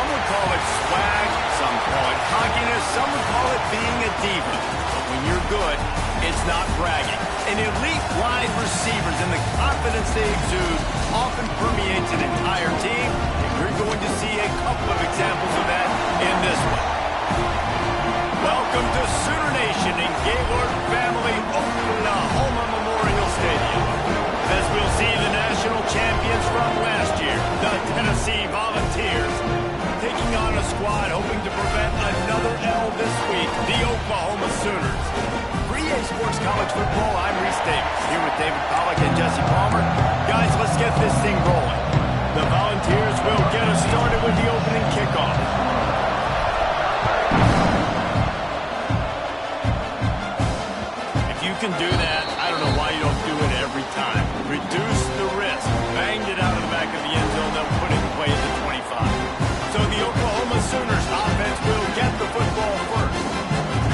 Some would call it swag, some call it cockiness, some would call it being a diva. But when you're good, it's not bragging. And elite wide receivers and the confidence they exude often permeates an entire team. And you're going to see a couple of examples of that in this one. Welcome to Sooner Nation in Gaylord Family Oklahoma Memorial Stadium. As we'll see the national champions from last year, the Tennessee Volunteers, taking on a squad hoping to prevent another L this week, the Oklahoma Sooners. For EA Sports College Football, I'm Reese Davis, here with David Pollack and Jesse Palmer. Guys, let's get this thing rolling. The Volunteers will get us started with the opening kickoff. If you can do that, I don't know why you don't do it every time. Reduce the risk. Banged it out of the back of the end zone. They'll put it in play at the 25. So the Oklahoma Sooners offense will get the football first.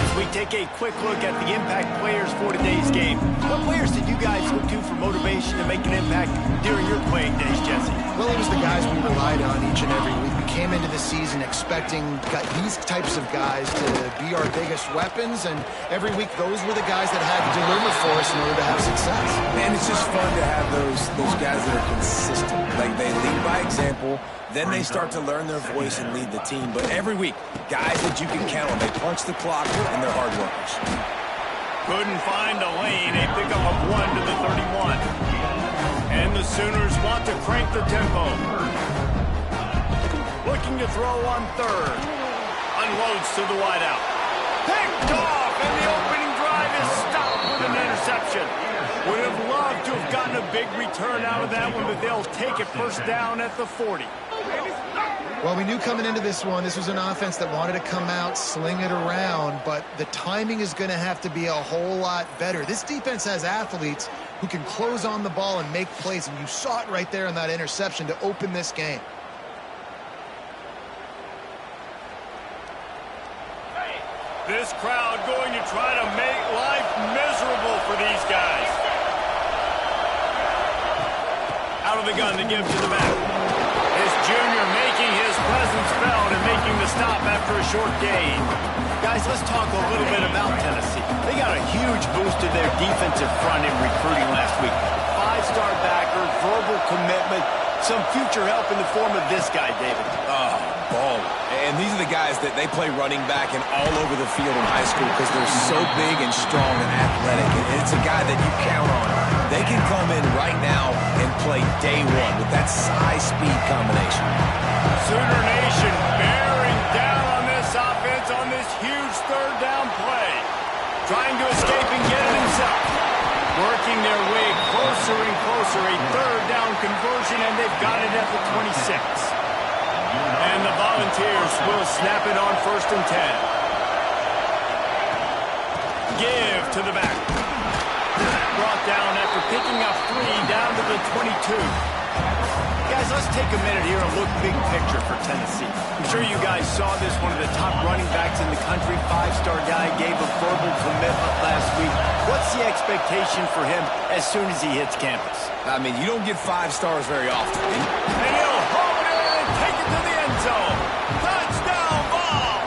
As we take a quick look at the impact players for today's game, what players did you guys look to for motivation to make an impact during your playing days, Jesse? Well, it was the guys we relied on each and every week. We came into the season expecting these types of guys to be our biggest weapons, and every week those were the guys that had to deliver for us in order to have success. And it's just fun to have those guys that are consistent. Like, they lead by example, then they start to learn their voice and lead the team. But every week, guys that you can count on, they punch the clock and they're hard workers. Couldn't find a lane, a pickup of 1 to the 31. And the Sooners want to crank the tempo. Looking to throw on third. Unloads to the wideout. Picked off, and the opening drive is stopped with an interception. Would have loved to have gotten a big return out of that one, but they'll take it first down at the 40. Well, we knew coming into this one, this was an offense that wanted to come out, sling it around, but the timing is going to have to be a whole lot better. This defense has athletes who can close on the ball and make plays, and you saw it right there in that interception to open this game. This crowd going to try to make life miserable for these guys. Out of the gun to give to the back. This junior making his presence felt and making the stop after a short gain. Guys, let's talk a little bit about Tennessee. They got a huge boost to their defensive front in recruiting last week. 5-star backer, verbal commitment, some future help in the form of this guy, David. Ball. And these are the guys that they play running back and all over the field in high school because they're so big and strong and athletic. And it's a guy that you count on. They can come in right now and play day one with that size-speed combination. Sooner Nation bearing down on this offense on this huge third down play. Trying to escape and get it himself. Working their way closer and closer. A third down conversion, and they've got it at the 26. And the Volunteers will snap it on 1st and 10. Give to the back. Brought down after picking up 3 down to the 22. Guys, let's take a minute here and look big picture for Tennessee. I'm sure you guys saw this, one of the top running backs in the country, 5-star guy, gave a verbal commitment last week. What's the expectation for him as soon as he hits campus? I mean, you don't get 5 stars very often. And he'll hold it in and take it to the end zone. Touchdown ball!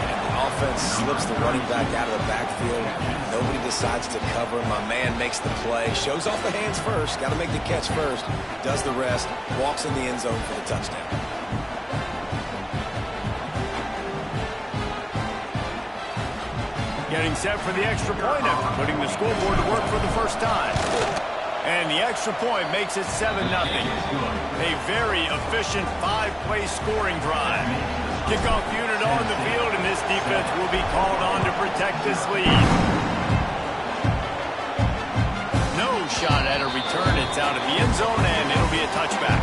And the offense slips the running back out of the backfield. Nobody decides to cover. My man makes the play. Shows off the hands first. Got to make the catch first. Does the rest. Walks in the end zone for the touchdown. Getting set for the extra point after putting the scoreboard to work for the first time. And the extra point makes it 7-0. A very efficient 5-play scoring drive. Kickoff unit on the field, and this defense will be called on to protect this lead. No shot at a return. It's out of the end zone, and it'll be a touchback.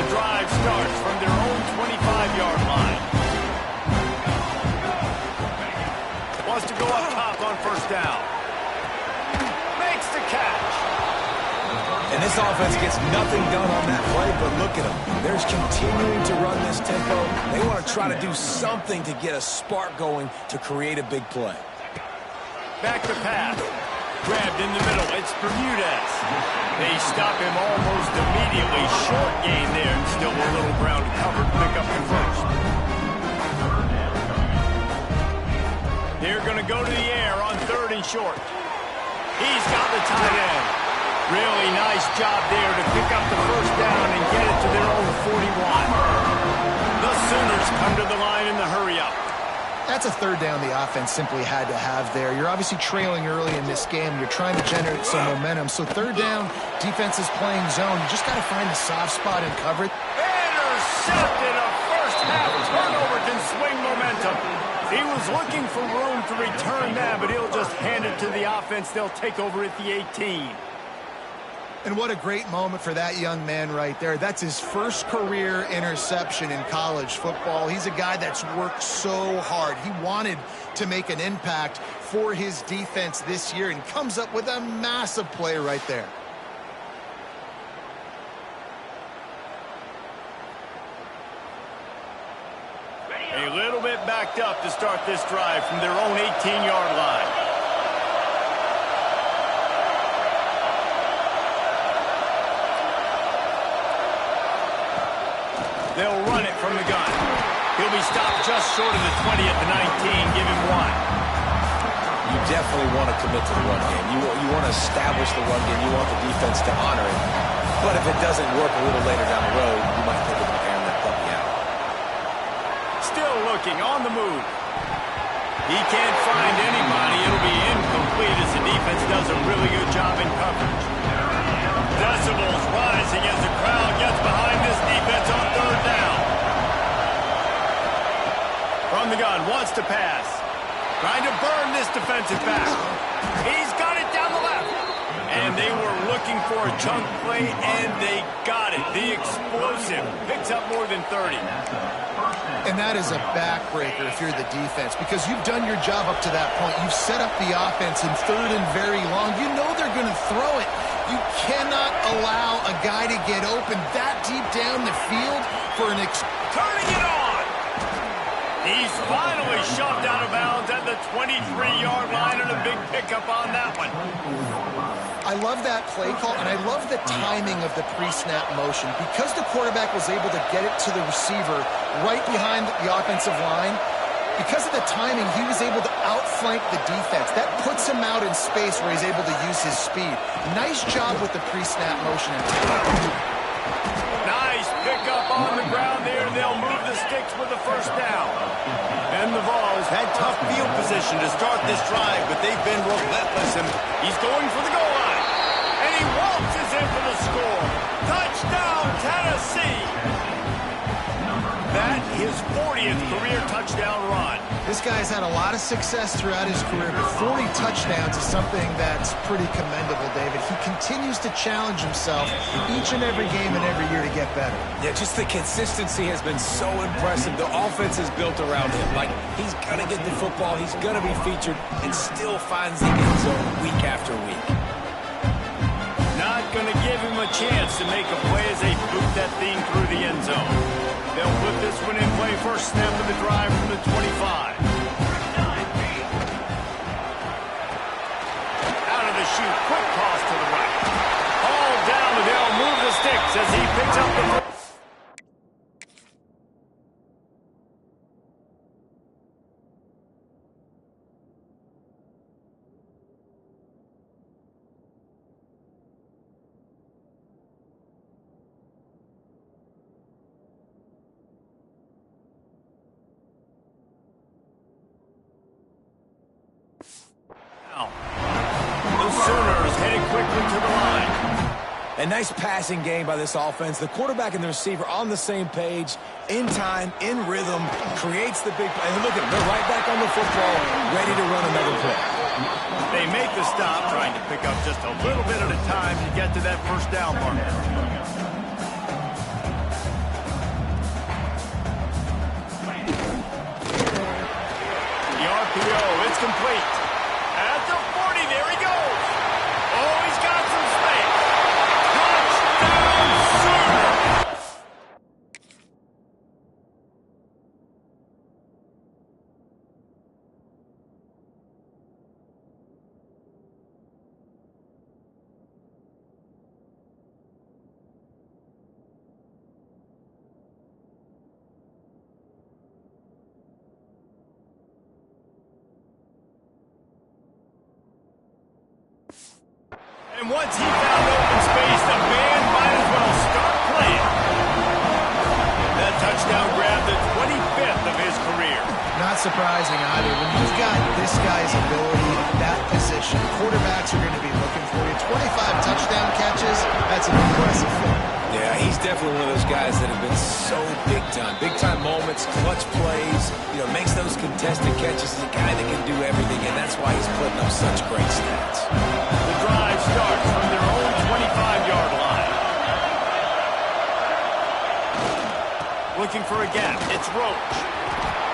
The drive starts from their own 25-yard line. Wants to go up top on 1st down. Makes the catch. And this offense gets nothing done on that play, but look at them. They're continuing to run this tempo. They want to try to do something to get a spark going to create a big play. Back to pass. Grabbed in the middle. It's Bermudez. They stop him almost immediately. Short gain there, and still a little ground covered. Pick up the first. They're going to go to the air on 3rd and short. He's got the tight end. Really nice job there to pick up the first down and get it to their own 41. The Sooners come to the line in the hurry-up. That's a 3rd down the offense simply had to have there. You're obviously trailing early in this game. You're trying to generate some momentum. So 3rd down, defense is playing zone. You just got to find the soft spot and cover it. Intercepted. A first half turnover can swing momentum. He was looking for room to return that, but he'll just hand it to the offense. They'll take over at the 18. And what a great moment for that young man right there. That's his first career interception in college football. He's a guy that's worked so hard. He wanted to make an impact for his defense this year and comes up with a massive play right there. A little bit backed up to start this drive from their own 18-yard line. They'll run it from the gun. He'll be stopped just short of the 20 at the 19. Give him 1. You definitely want to commit to the run game. You want to establish the run game. You want the defense to honor it. But if it doesn't work a little later down the road, you might think about airing that puppy out. Still looking on the move. He can't find anybody. It'll be incomplete as the defense does a really good job in coverage. Decibels rising as the crowd gets behind this defense on 3rd down. From the gun, wants to pass. Trying to burn this defensive back. He's got it down the left. And they were looking for a chunk play, and they got it. The explosive picks up more than 30. And that is a backbreaker if you're the defense, because you've done your job up to that point. You've set up the offense in 3rd and very long. You know they're going to throw it. You cannot allow a guy to get open that deep down the field for an turning it on. He's finally shoved out of bounds at the 23-yard line, and a big pickup on that one. I love that play call, and I love the timing of the pre-snap motion. Because the quarterback was able to get it to the receiver right behind the offensive line, because of the timing, he was able to outflank the defense. That puts him out in space where he's able to use his speed. Nice job with the pre-snap motion. Nice pickup on the ground there. They'll move the sticks with the first down. And the Vols had tough field position to start this drive, but they've been relentless, and he's going for the goal line. And he waltzes in for the score. Touchdown, Tennessee! That his 40th career touchdown run. This guy's had a lot of success throughout his career, but 40 touchdowns is something that's pretty commendable, David. He continues to challenge himself each and every game and every year to get better. Yeah, just the consistency has been so impressive. The offense is built around him. Like, he's going to get the football, he's going to be featured, and still finds the end zone week after week. Not going to give him a chance to make a play as they boot that thing through the end zone. They'll put this one in play. First snap of the drive from the 25. Out of the chute, quick toss to the right. All down, and they'll move the sticks as he picks up the first. The Sooners headed quickly to the line. A nice passing game by this offense. The quarterback and the receiver on the same page, in time, in rhythm, creates the big play. And look at them, they're right back on the football, ready to run another play. They make the stop, trying to pick up just a little bit at a time to get to that first down marker. The RPO, it's complete. At the 40, there he goes. Oh, he's got some space. Touchdown, Sooners! once he found open space, the man might as well start playing. That touchdown grabbed the 25th of his career. Not surprising either. When you've got this guy's ability at that position, quarterbacks are going to be looking for you. 25 touchdown catches, that's an impressive thing. Yeah, he's definitely one of those guys that have been so big time. Big time moments, clutch plays, makes those contested catches. He's a guy that can do everything, and that's why he's putting up such great stats. The drive starts from their own 25-yard line. Looking for a gap. It's Roach.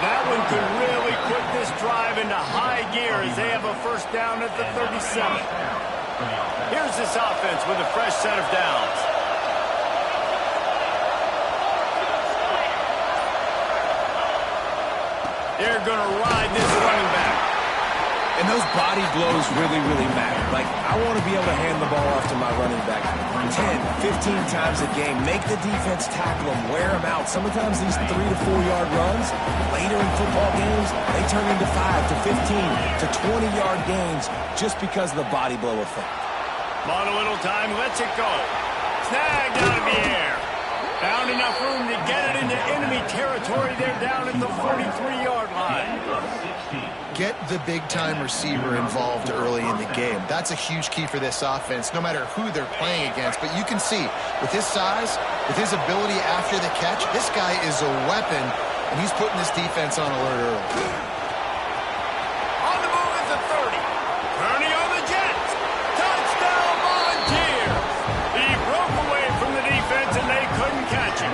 That one could really put this drive into high gear as they have a first down at the 37. Here's this offense with a fresh set of downs. They're going to ride this running back. And those body blows really, really matter. Like, I want to be able to hand the ball off to my running back 10, 15 times a game. Make the defense tackle them, wear them out. Sometimes these 3 to 4 yard runs, later in football games, they turn into 5 to 15 to 20-yard gains just because of the body blow effect. On a little time, lets it go. Snagged out of the air. Found enough room to get it into enemy territory. They're down at the 43-yard line. Get the big-time receiver involved early in the game. That's a huge key for this offense, no matter who they're playing against. But you can see, with his size, with his ability after the catch, this guy is a weapon, and he's putting this defense on alert early. On the move is the 30. Turning on the Jets. Touchdown, Volunteers. He broke away from the defense, and they couldn't catch him.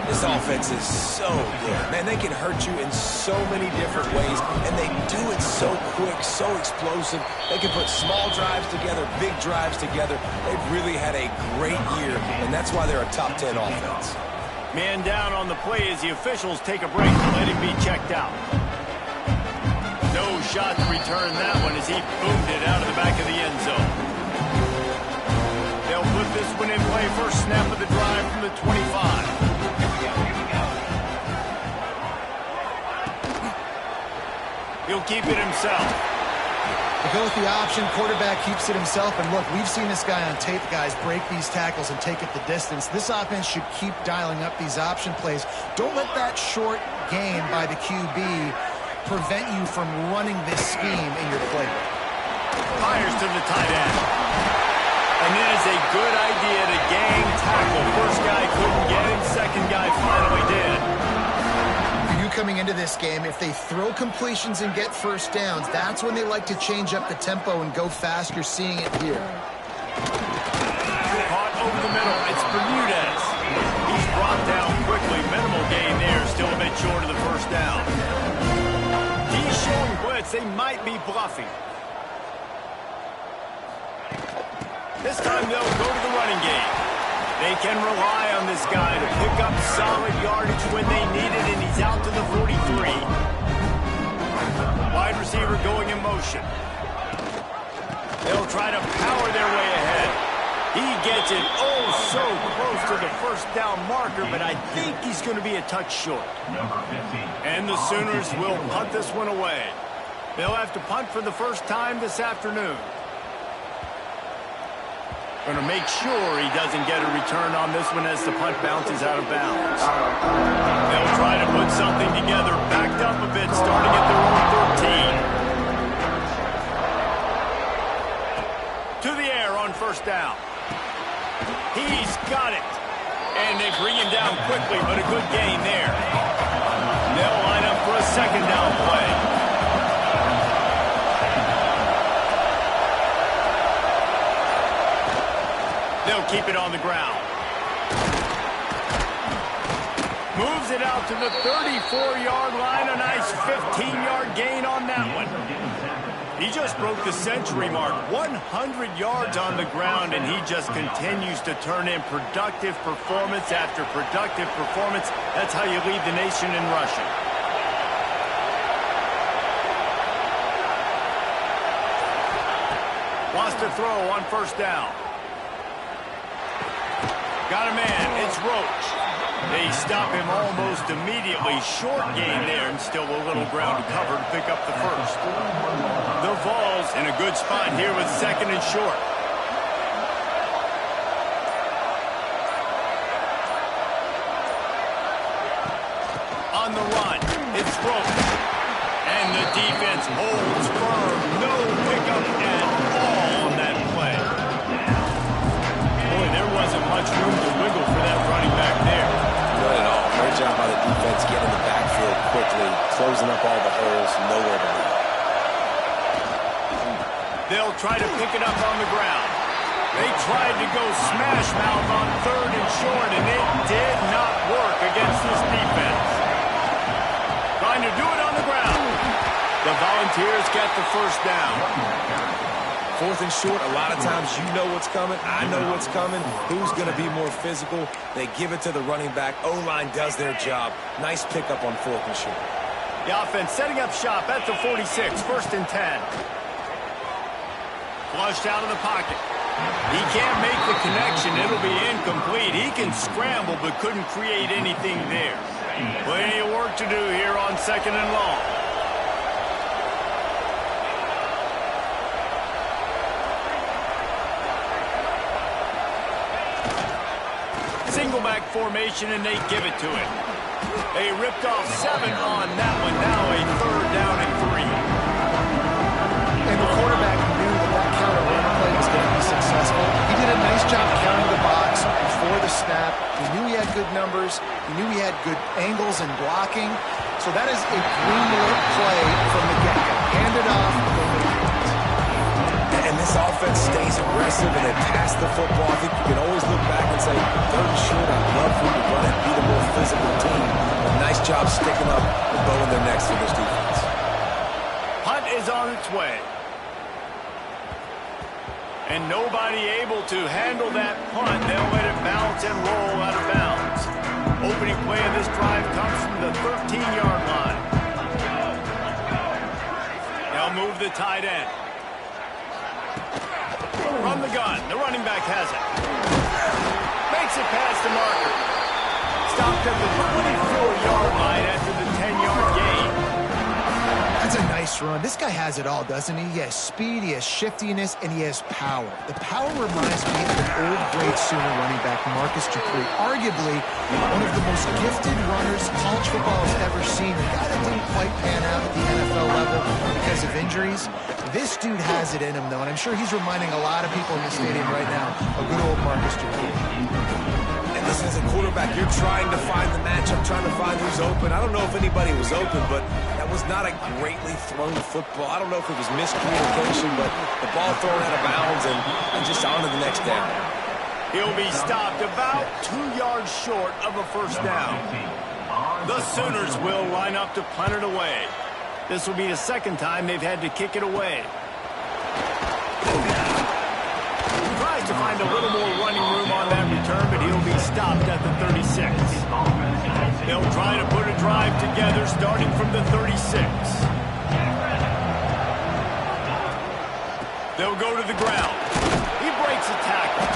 This offense is so good. Man, they can hurt you in so many different ways, and they do it so quick, so explosive. They can put small drives together, big drives together. They've really had a great year, and that's why they're a top 10 offense. Man down on the play as the officials take a break to let him be checked out. No shot to return that one as he boomed it out of the back of the end zone. They'll put this one in play. First snap of the drive from the 25. He'll keep it himself. They go with the option. Quarterback keeps it himself. And look, we've seen this guy on tape, guys, break these tackles and take it the distance. This offense should keep dialing up these option plays. Don't let that short game by the QB prevent you from running this scheme in your playbook. Fires to the tight end. And it is a good idea to gang tackle. First guy couldn't get him. Second guy finally did. Coming into this game, if they throw completions and get first downs, that's when they like to change up the tempo and go fast. You're seeing it here. Caught over the middle. It's Bermudez. He's brought down quickly. Minimal gain there. Still a bit short of the first down. He's showing blitz. They might be bluffing. This time they'll go to the running game. They can rely on this guy to pick up solid yardage when they need it, and he's out to the 43. Wide receiver going in motion. They'll try to power their way ahead. He gets it so close to the first down marker, but I think he's going to be a touch short. And the Sooners will punt this one away. They'll have to punt for the first time this afternoon. Going to make sure he doesn't get a return on this one as the punt bounces out of bounds. They'll try to put something together, backed up a bit, starting at their own 13. To the air on first down. He's got it. And they bring him down quickly, but a good gain there. They'll line up for a second down play. They'll keep it on the ground. Moves it out to the 34-yard line. A nice 15-yard gain on that one. He just broke the century mark. 100 yards on the ground, and he just continues to turn in productive performance after productive performance. That's how you lead the nation in rushing. Wants to throw on first down. Got a man. It's Roach. They stop him almost immediately. Short gain there, and still a little ground to cover to pick up the first. The Vols in a good spot here with second and short. On the run, it's broken. And the defense holds firm. No pickup at all on that play. Boy, there wasn't much room to wiggle for that running back there. Not at all. Great job by the defense getting in the backfield quickly, closing up all the holes, nowhere to lead. They'll try to pick it up on the ground. They tried to go smash mouth on third and short, and it did not work against this defense. Trying to do it on the ground. The Volunteers get the first down. Fourth and short, a lot of times you know what's coming. I know what's coming. Who's going to be more physical? They give it to the running back. O-line does their job. Nice pickup on fourth and short. The offense setting up shop at the 46, first and 10. Flushed out of the pocket. He can't make the connection. It'll be incomplete. He can scramble but couldn't create anything there. Plenty of work to do here on second and long. Single back formation, and they give it to him. They ripped off 7 on that one. Now a third down and 3. And the quarterback knew that counter run play was going to be successful. He did a nice job carrying the box before the snap. He knew he had good numbers. He knew he had good angles and blocking. So that is a green-lit play from the get-go. Hand it off, go make it. And this offense stays aggressive and they pass the football. I think you can always look back and say, third and short, I'd love for you to run it, be the more physical team. But nice job sticking up and bowing their necks for this defense. Punt is on its way. And nobody able to handle that punt. They'll let it bounce and roll out of bounds. Opening play of this drive comes from the 13-yard line. They'll move the tight end. From the gun, the running back has it. Makes it past the marker. Stopped at the 24-yard line after the 10-yard gain. That's a nice run. This guy has it all, doesn't he? He has speed, he has shiftiness, and he has power. The power reminds me of an old great Sooner running back, Marcus Dupree. Arguably one of the most gifted runners college football has ever seen. A guy that didn't quite pan out at the NFL level because of injuries. This dude has it in him, though, and I'm sure he's reminding a lot of people in the stadium right now of good old Marcus Dupree. And listen, as a quarterback, you're trying to find the matchup, trying to find who's open. I don't know if anybody was open, but that was not a greatly thrown football. I don't know if it was miscommunication, but the ball thrown out of bounds and just on to the next down. He'll be stopped about 2 yards short of a first down. The Sooners will line up to punt it away. This will be the second time they've had to kick it away. Tries to find a little more running room on that return, but he'll be stopped at the 36. They'll try to put a drive together starting from the 36. They'll go to the ground. He breaks a tackle.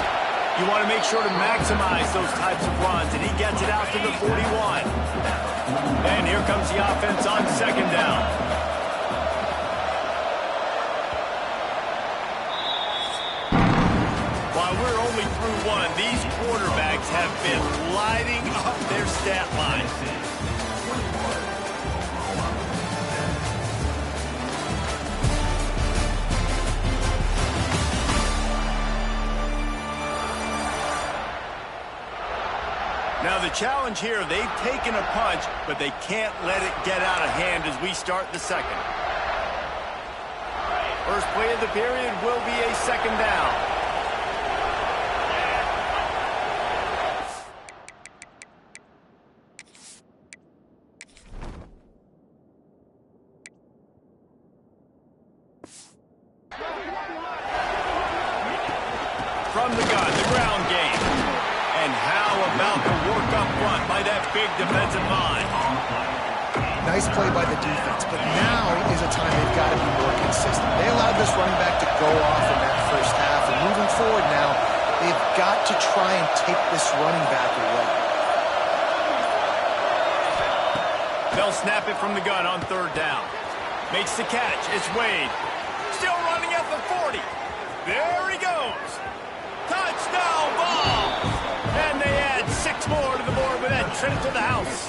You want to make sure to maximize those types of runs, and he gets it out to the 41. And here comes the offense on second down. While we're only through one, these quarterbacks have been lighting up their stat line. Now the challenge here, they've taken a punch, but they can't let it get out of hand as we start the second. First play of the period will be a second down. From the gun, the ground game. And how about the work up front by that big defensive line? Nice play by the defense, but now is a time they've got to be more consistent. They allowed this running back to go off in that first half, and moving forward now, they've got to try and take this running back away. They'll snap it from the gun on third down. Makes the catch. It's Wade. Still running at the 40. There he goes. Touchdown ball. And they add 6 more to the board with that trip to the house.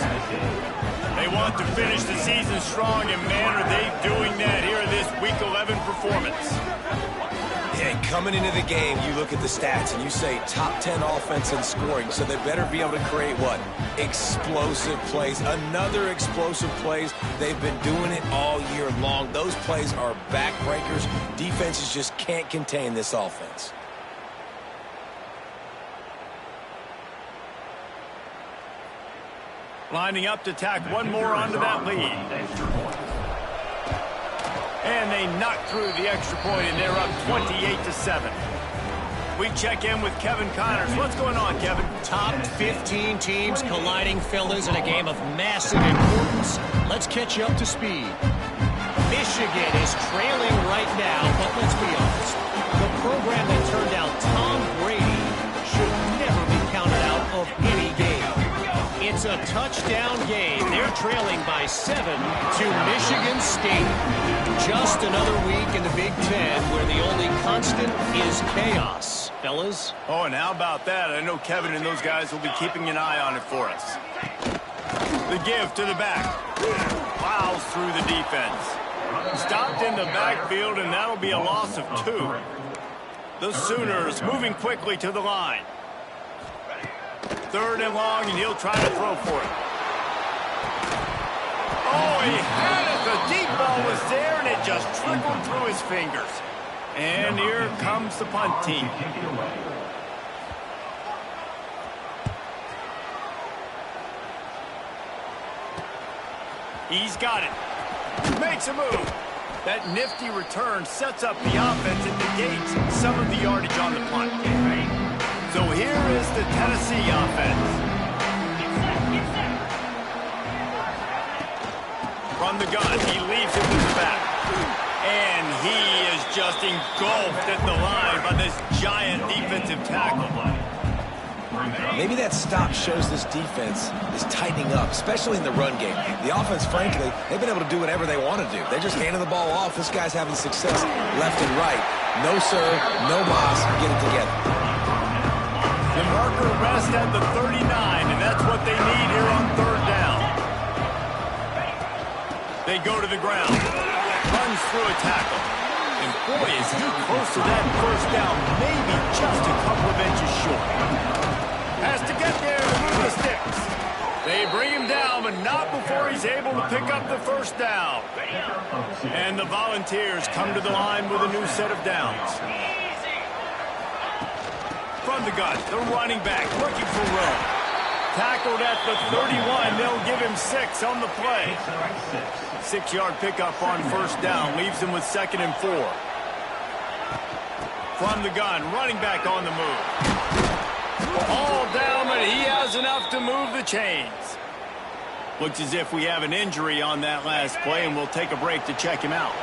They want to finish the season strong, and man, are they doing that here in this Week 11 performance. And coming into the game, you look at the stats and you say top 10 offense in scoring, so they better be able to create what? Explosive plays. Another explosive plays. They've been doing it all year long. Those plays are backbreakers. Defenses just can't contain this offense. Lining up to tack one more onto that lead. And they knock through the extra point, and they're up 28-7. We check in with Kevin Connors. What's going on, Kevin? Top 15 teams colliding, fellas, in a game of massive importance. Let's catch you up to speed. Michigan is trailing right now, but let's be honest. The program that turned out Tom Brady should never be counted out of any game. It's a touchdown game. They're trailing by 7 to Michigan State. Just another week in the Big Ten where the only constant is chaos, fellas. Oh, and how about that? I know Kevin and those guys will be keeping an eye on it for us. The give to the back. Plows through the defense. Stopped in the backfield, and that'll be a loss of 2. The Sooners moving quickly to the line. 3rd and long, and he'll try to throw for it. Oh, he had it. The deep ball was there, and it just trickled through his fingers. And here comes the punt team. He's got it. Makes a move. That nifty return sets up the offense and negates some of the yardage on the punt. So here is the Tennessee offense. From the gun, he leaves it with the back. And he is just engulfed at the line by this giant defensive tackle. Maybe that stop shows this defense is tightening up, especially in the run game. The offense, frankly, they've been able to do whatever they want to do. They're just handing the ball off. This guy's having success left and right. No sir, no mas, get it together. The marker rests at the 39, and that's what they need here on 3rd down. They go to the ground. Runs through a tackle. And boy, is he close to that 1st down, maybe just a couple of inches short. Has to get there to move the sticks. They bring him down, but not before he's able to pick up the 1st down. And the Volunteers come to the line with a new set of downs. From the gun, the running back looking for room. Tackled at the 31. They'll give him 6 on the play. 6-yard pickup on 1st down. Leaves him with 2nd and 4. From the gun, running back on the move. All down, but he has enough to move the chains. Looks as if we have an injury on that last play, and we'll take a break to check him out.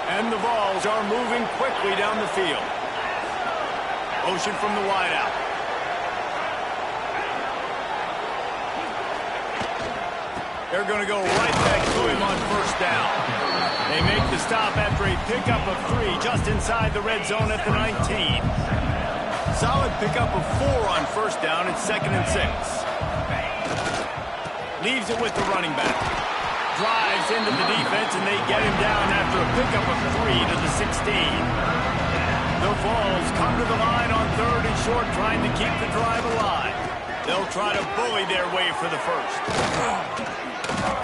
And the Vols are moving quickly down the field. Motion from the wideout. They're going to go right back to him on 1st down. They make the stop after a pickup of 3 just inside the red zone at the 19. Solid pickup of 4 on 1st down. It's 2nd and 6. Leaves it with the running back. Drives into the defense, and they get him down after a pickup of 3 to the 16. The Vols come to the line on 3rd and short, trying to keep the drive alive. They'll try to bully their way for the 1st.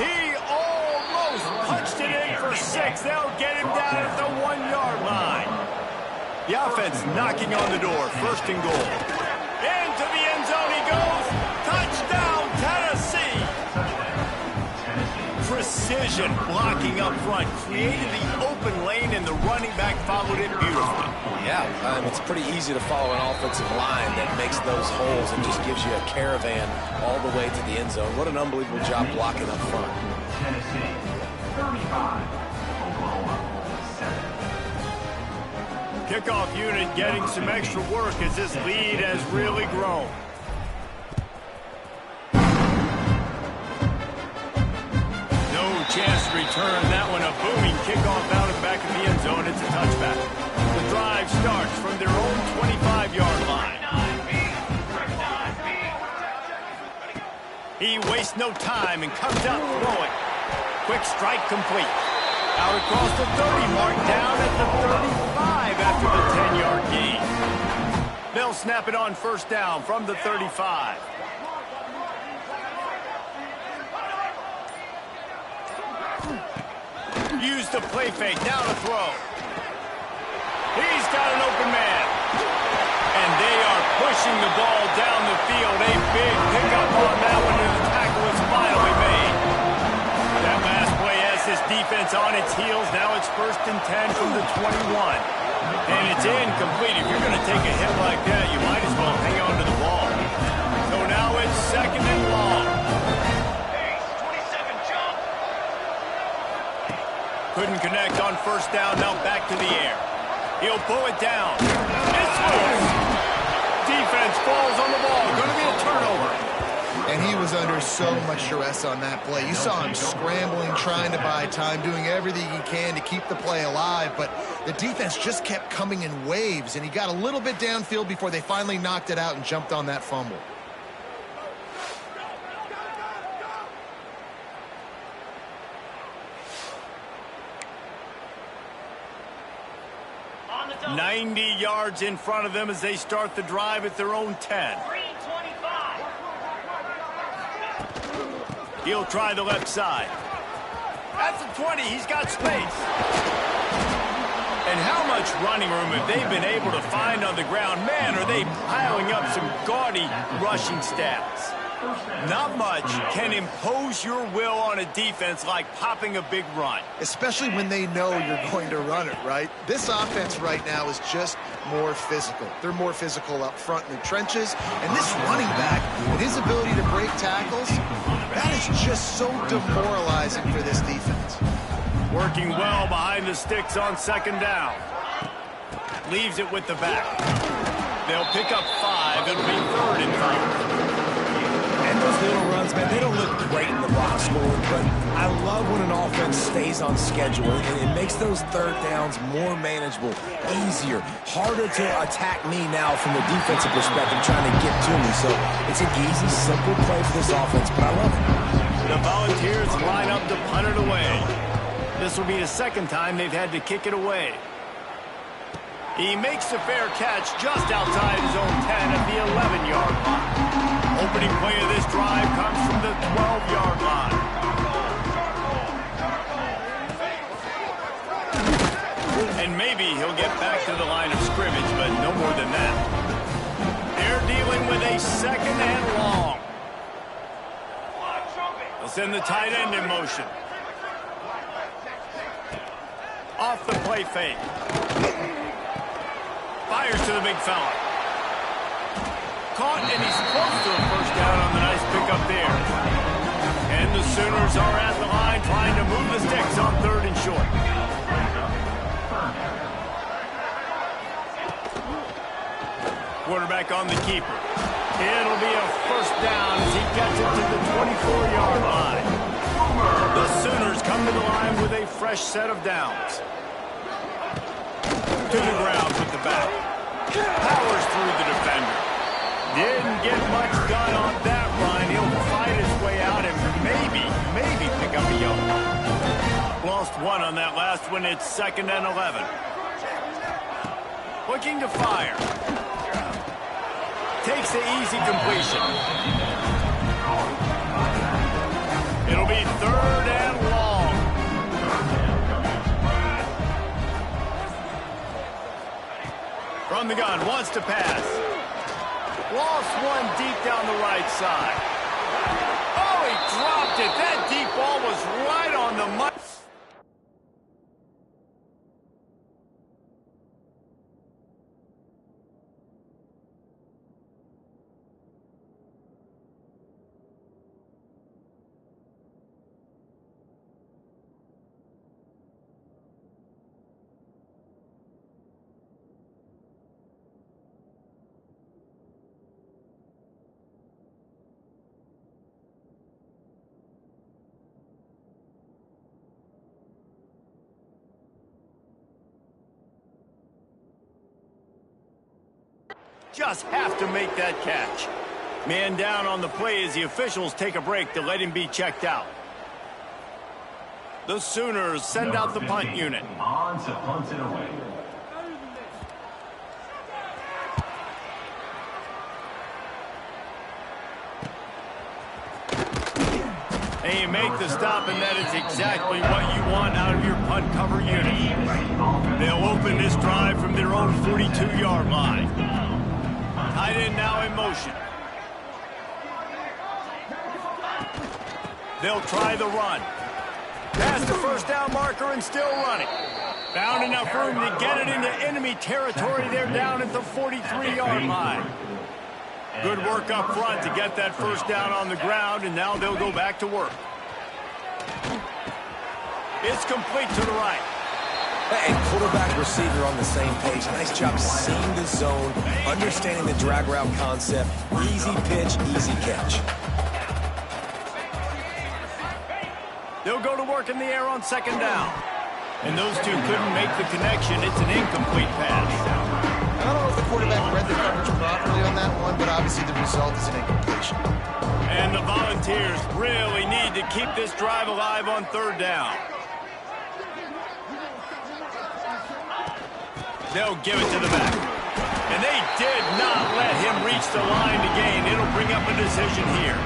He almost punched it in for 6. They'll get him down at the 1-yard line. The offense knocking on the door. 1st and goal. Into the end zone he goes. Touchdown, Tennessee. Precision blocking up front. Created the open lane, and the running back followed it beautifully. Yeah, it's pretty easy to follow an offensive line that makes those holes and just gives you a caravan all the way to the end zone. What an unbelievable job blocking up front. Tennessee, 35, Oklahoma, 7. Kickoff unit getting some extra work as this lead has really grown. No Chance to return that one. A booming kickoff out of the back of the end zone. It's a touchback. The drive starts from their own 25-yard line. He wastes no time and comes out throwing. Quick strike complete. Out across the 30 mark, down at the 35 after the 10-yard gain. They'll snap it on first down from the 35. Use the play fake, now to throw. He's got an open man. And they are pushing the ball down the field. A big pickup on that one, and the tackle is finally made. That last play has this defense on its heels. Now it's 1st and 10 from the 21. And it's incomplete. If you're going to take a hit like that, you might as well hang on to the ball. So now it's 2nd and long. Couldn't connect on first down, now back to the air. He'll pull it down. It's loose. Defense falls on the ball. Going to be a turnover. And he was under so much duress on that play. You saw him scrambling, trying to buy time, doing everything he can to keep the play alive, but the defense just kept coming in waves, and he got a little bit downfield before they finally knocked it out and jumped on that fumble. 90 yards in front of them as they start the drive at their own 10. He'll try the left side. At the 20, he's got space. And how much running room have they been able to find on the ground? Man, are they piling up some gaudy rushing stats. Not much can impose your will on a defense like popping a big run. Especially when they know you're going to run it, right? This offense right now is just more physical. They're more physical up front in the trenches. And this running back, and his ability to break tackles, that is just so demoralizing for this defense. Working well behind the sticks on 2nd down. Leaves it with the back. They'll pick up 5. It'll be 3rd and 5. And those little runs, man, they don't look great in the box score, but I love when an offense stays on schedule, and it makes those 3rd downs more manageable, easier, harder to attack me now from the defensive perspective, trying to get to me. So it's an easy, simple play for this offense, but I love it. The Volunteers line up to punt it away. This will be the 2nd time they've had to kick it away. He makes the fair catch just outside his own 10 at the 11-yard line. Opening play of this drive comes from the 12-yard line. And maybe he'll get back to the line of scrimmage, but no more than that. They're dealing with a 2nd and long. They'll send the tight end in motion. Off the play fake. Fires to the big fella. Caught, and he's close to a first down on the nice pickup there. And the Sooners are at the line trying to move the sticks on 3rd and short. Quarterback on the keeper. It'll be a first down as he gets it to the 24-yard line. The Sooners come to the line with a fresh set of downs. To the ground with the back. Powers through the defender. Didn't get much done on that run. He'll fight his way out and maybe pick up a yellow. Lost 1 on that last one. It's 2nd and 11. Looking to fire. Takes the easy completion. It'll be 3rd and long. From the gun, wants to pass. Lost 1 deep down the right side. Oh, he dropped it. That deep ball was right on the money. Just have to make that catch. Man down on the play as the officials take a break to let him be checked out. The Sooners send out the punt unit. On to punt it away. And you make the stop, and that is exactly what you want out of your punt cover unit. They'll open this drive from their own 42-yard line. Tight end now in motion. They'll try the run. Past the first down marker and still running. Found enough room to get it into enemy territory. They're down at the 43-yard line. Good work up front to get that first down on the ground, and now they'll go back to work. It's complete to the right. And quarterback receiver on the same page. Nice job seeing the zone, understanding the drag route concept. Easy pitch, easy catch. They'll go to work in the air on second down. And those two couldn't make the connection. It's an incomplete pass. I don't know if the quarterback read the coverage properly on that one, but obviously the result is an incompletion. And the Volunteers really need to keep this drive alive on third down. They'll give it to the back. And they did not let him reach the line to gain. It'll bring up a decision here.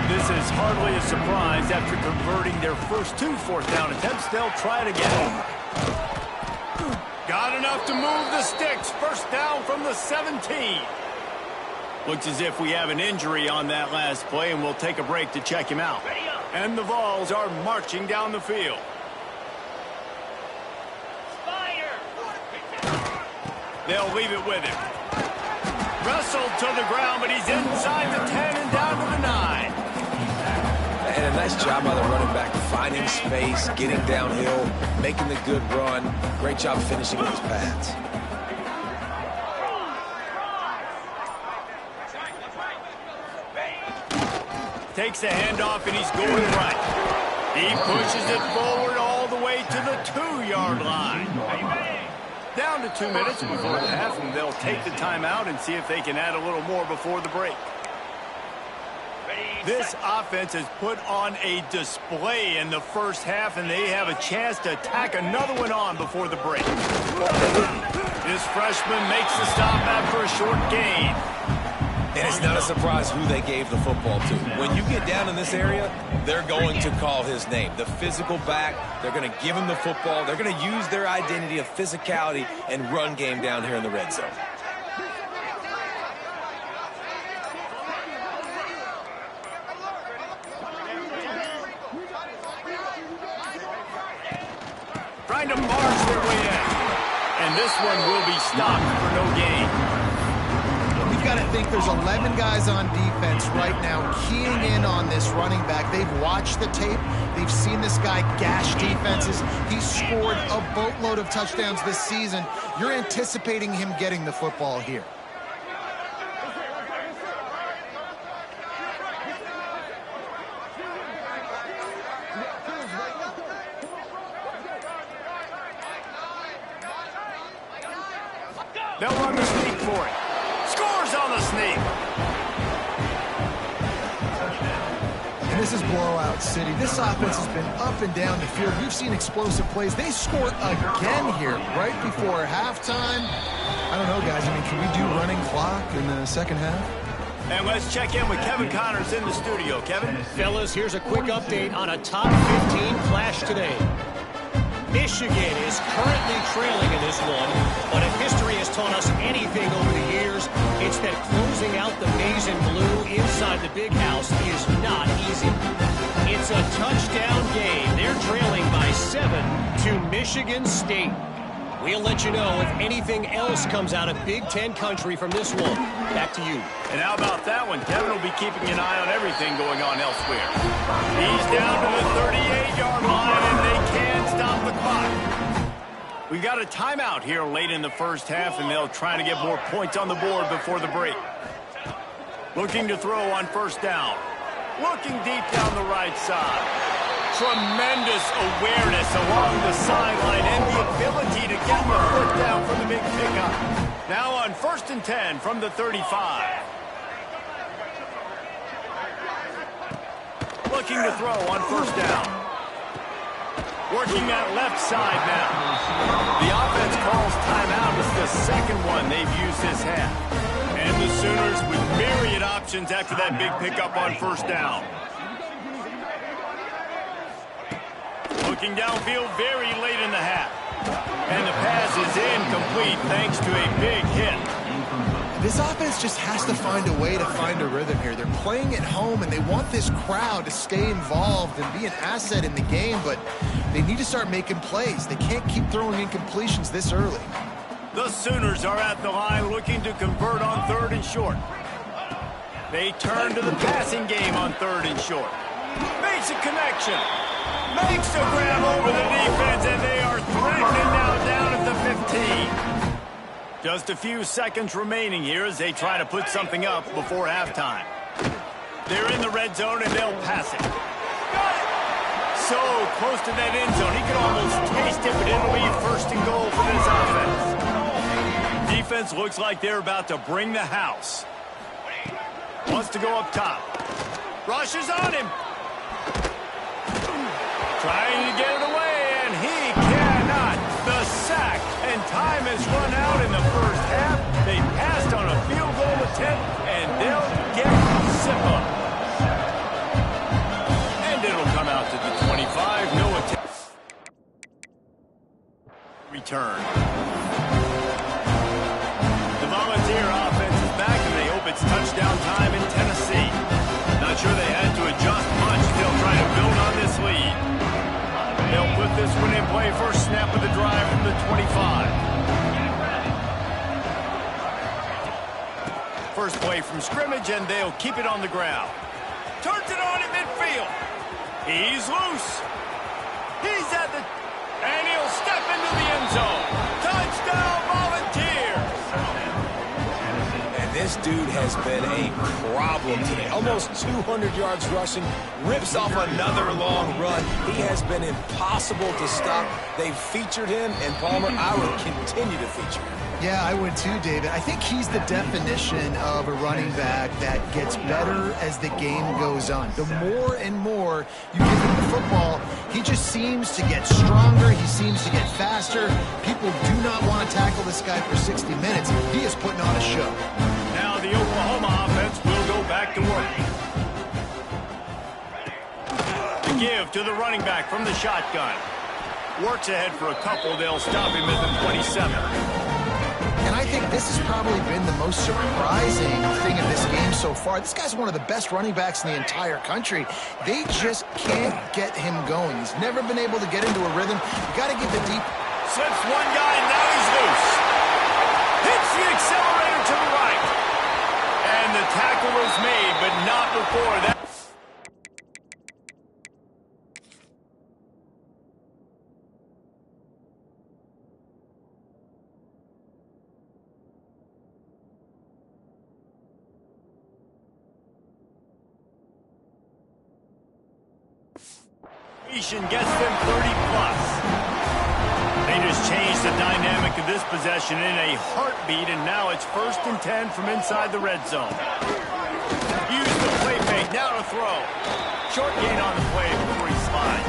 This is hardly a surprise. After converting their first two fourth-down attempts, they'll try it again. Got enough to move the sticks. First down from the 17. Looks as if we have an injury on that last play, and we'll take a break to check him out. And the Vols are marching down the field. They'll leave it with him. Wrestled to the ground, but he's inside the 10 and down to the 9. And a nice job by the running back, finding space, getting downhill, making the good run. Great job finishing with his pads. Takes a handoff, and he's going right. He pushes it forward all the way to the 2-yard line. Down to 2 minutes before the half, and they'll take the timeout and see if they can add a little more before the break. This offense has put on a display in the first half, and they have a chance to tack another one on before the break. This freshman makes the stop after a short gain. And it's not a surprise who they gave the football to. When you get down in this area, they're going to call his name. The physical back, they're going to give him the football. They're going to use their identity of physicality and run game down here in the red zone. Trying to march their way in. And this one will be stopped for no gain. We've got to think there's 11 guys on defense right now keying in on this running back. They've watched the tape. They've seen this guy gash defenses. He's scored a boatload of touchdowns this season. You're anticipating him getting the football here. They'll run the sneak for it. Scores on the sneak. And this is blowout city. This offense has been up and down the field. We've seen explosive plays. They scored again here right before halftime. I don't know, guys. I mean, can we do running clock in the second half? And let's check in with Kevin Connors in the studio. Kevin? Fellas, here's a quick update on a top 15 clash today. Michigan is currently trailing in this one, but if history has taught us anything over the years, it's that closing out the maize and blue inside the big house is not easy. It's a touchdown game. They're trailing by 7 to Michigan State. We'll let you know if anything else comes out of Big Ten country from this one. Back to you. And how about that one? Kevin will be keeping an eye on everything going on elsewhere. He's down to the 38-yard line, and they can't stop the clock. We've got a timeout here late in the first half, and they'll try to get more points on the board before the break. Looking to throw on first down. Looking deep down the right side. Tremendous awareness along the sideline and the ability to get the foot down from the big pickup. Now on 1st and 10 from the 35. Looking to throw on 1st down. Working that left side now. The offense calls timeout. It's the second one they've used this half. And the Sooners with myriad options after that big pickup on 1st down. Looking downfield very late in the half. And the pass is incomplete thanks to a big hit. This offense just has to find a way to find a rhythm here. They're playing at home, and they want this crowd to stay involved and be an asset in the game, but they need to start making plays. They can't keep throwing incompletions this early. The Sooners are at the line looking to convert on 3rd and short. They turn to the passing game on 3rd and short. Makes a connection. Makes a grab over the defense, and they are threatening now down at the 15. Just a few seconds remaining here as they try to put something up before halftime. They're in the red zone, and they'll pass it. So close to that end zone, he could almost taste it, but it'll be 1st and goal for this offense. Defense looks like they're about to bring the house. Wants to go up top. Rushes on him. Trying to get it away, and he cannot. The sack, and time has run out in the 1st half. They passed on a field goal attempt, and they'll get Sippa. And it'll come out to the 25. No attempt. Return. The Volunteer offense is back, and they hope it's touchdown time in Tennessee. Not sure they had to adjust much. They'll try to build on this lead. They'll put this one in play. First snap of the drive from the 25. First play from scrimmage, and they'll keep it on the ground. Turns it on in midfield. He's loose. He's at the... And he'll step into the end zone. Touchdown, Volunteers! And this dude has been a problem today. Almost 200 yards rushing. Rips off another long run. He has been impossible to stop. They've featured him, and Palmer, I would continue to feature him. Yeah, I would too, David. I think he's the definition of a running back that gets better as the game goes on. The more and more you give him the football, he just seems to get stronger. He seems to get faster. People do not want to tackle this guy for 60 minutes. He is putting on a show. Now the Oklahoma offense will go back to work. The give to the running back from the shotgun. Works ahead for a couple. They'll stop him at the 27. And I think this has probably been the most surprising thing in this game so far. This guy's one of the best running backs in the entire country. They just can't get him going. He's never been able to get into a rhythm. You got to get the deep. Slips one guy, and now he's loose. Hits the accelerator to the right. And the tackle was made, but not before that. Gets them 30-plus. They just changed the dynamic of this possession in a heartbeat, and now it's 1st and 10 from inside the red zone. Use the play fake, now to throw. Short gain on the play before he slides.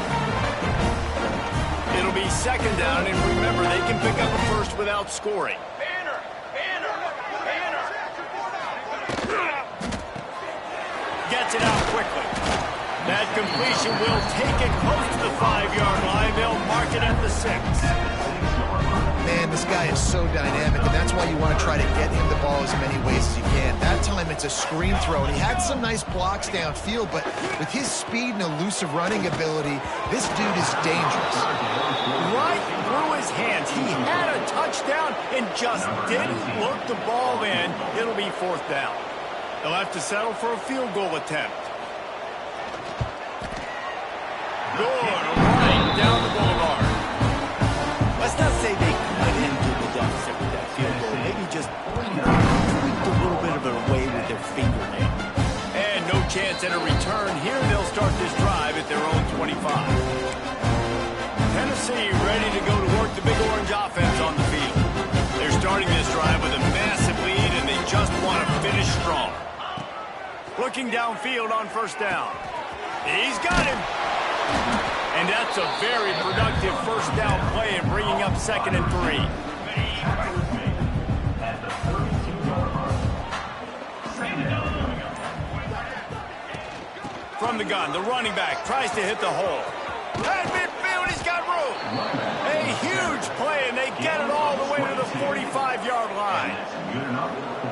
It'll be 2nd down, and remember, they can pick up a first without scoring. Gets it out quickly. That completion will take it close to the 5-yard line. They'll mark it at the 6. Man, this guy is so dynamic, and that's why you want to try to get him the ball as many ways as you can. That time it's a screen throw, and he had some nice blocks downfield, but with his speed and elusive running ability, this dude is dangerous. Right through his hands. He had a touchdown and just didn't look the ball in. It'll be 4th down. They'll have to settle for a field goal attempt. Good, right down the boulevard. Let's not say they cut into the deficit with that field goal. Maybe just tweaked a little bit of it away with their fingernail. And no chance at a return here. They'll start this drive at their own 25. looking downfield on first down. He's got him. And that's a very productive first down play and bringing up 2nd and 3. At the 32-yard line. 2nd down. From the gun, the running back tries to hit the hole. At midfield, he's got room. A huge play, and they get it all the way to the 45-yard line.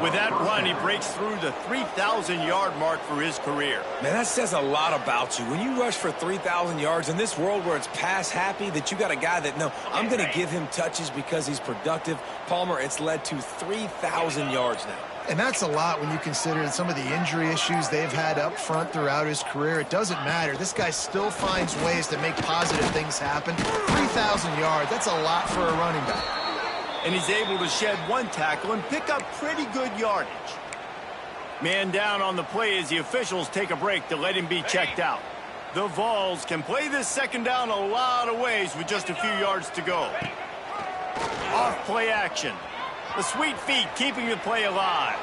With that run, he breaks through the 3,000-yard mark for his career. Man, that says a lot about you. When you rush for 3,000 yards in this world where it's pass happy, that you got a guy that, no, I'm going to give him touches because he's productive. Palmer, it's led to 3,000 yards now. And that's a lot when you consider some of the injury issues they've had up front throughout his career. It doesn't matter. This guy still finds ways to make positive things happen. 3,000 yards, that's a lot for a running back. And he's able to shed one tackle and pick up pretty good yardage. Man down on the play as the officials take a break to let him be checked out. The Vols can play this 2nd down a lot of ways with just a few yards to go. Off play action. The sweet feet keeping the play alive.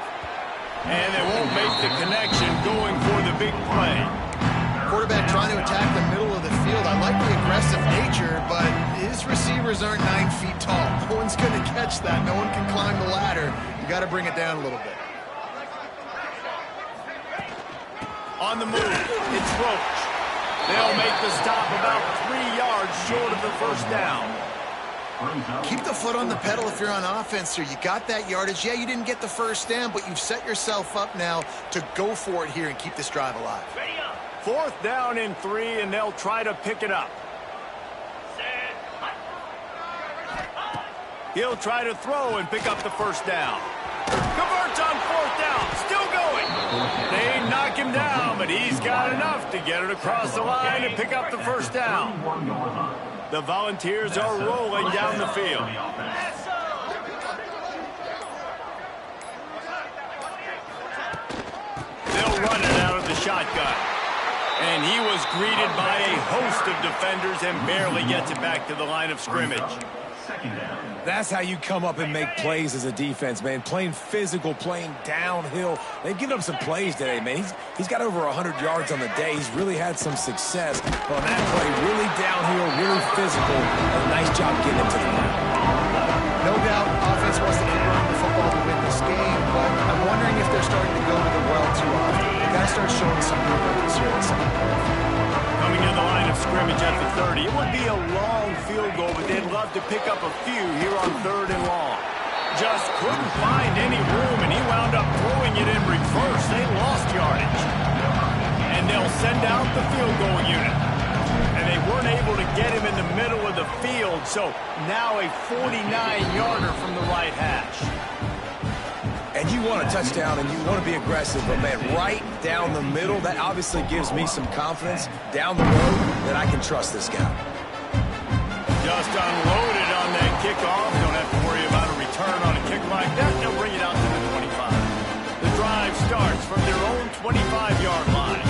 And they won't make the connection going for the big play. Quarterback trying to attack the middle of the field. I like the aggressive nature, but his receivers aren't 9 feet tall. No one's going to catch that. No one can climb the ladder. You got to bring it down a little bit. On the move, it's Roach. They'll make the stop about 3 yards short of the first down. Keep the foot on the pedal if you're on offense here. You got that yardage. Yeah, you didn't get the first down, but you've set yourself up now to go for it here and keep this drive alive. 4th down and 3, and they'll try to pick it up. He'll try to throw and pick up the first down. Converts on 4th down. Still going. They knock him down, but he's got enough to get it across the line and pick up the first down. The Volunteers are rolling down the field. They'll run it out of the shotgun. And he was greeted by a host of defenders and barely gets it back to the line of scrimmage. That's how you come up and make plays as a defense, man. Playing physical, playing downhill. They've given up some plays today, man. He's got over 100 yards on the day. He's really had some success on that play. Really downhill, really physical. A nice job getting him to the line. No doubt, offense wants to keep running the football to win this game, but I'm wondering if they're starting to go to the well too often. They got to start showing some movement here in the second half. Coming to the line of scrimmage at the 30. It would be a long field goal, but they'd love to pick up a few here on 3rd and long. Just couldn't find any room, and he wound up throwing it in reverse. They lost yardage. And they'll send out the field goal unit. And they weren't able to get him in the middle of the field, so now a 49-yarder from the right hash. And you want a touchdown and you want to be aggressive, but man, right down the middle, that obviously gives me some confidence down the road that I can trust this guy. Just unloaded on that kickoff. Don't have to worry about a return on a kick like that. They'll bring it out to the 25. The drive starts from their own 25-yard line.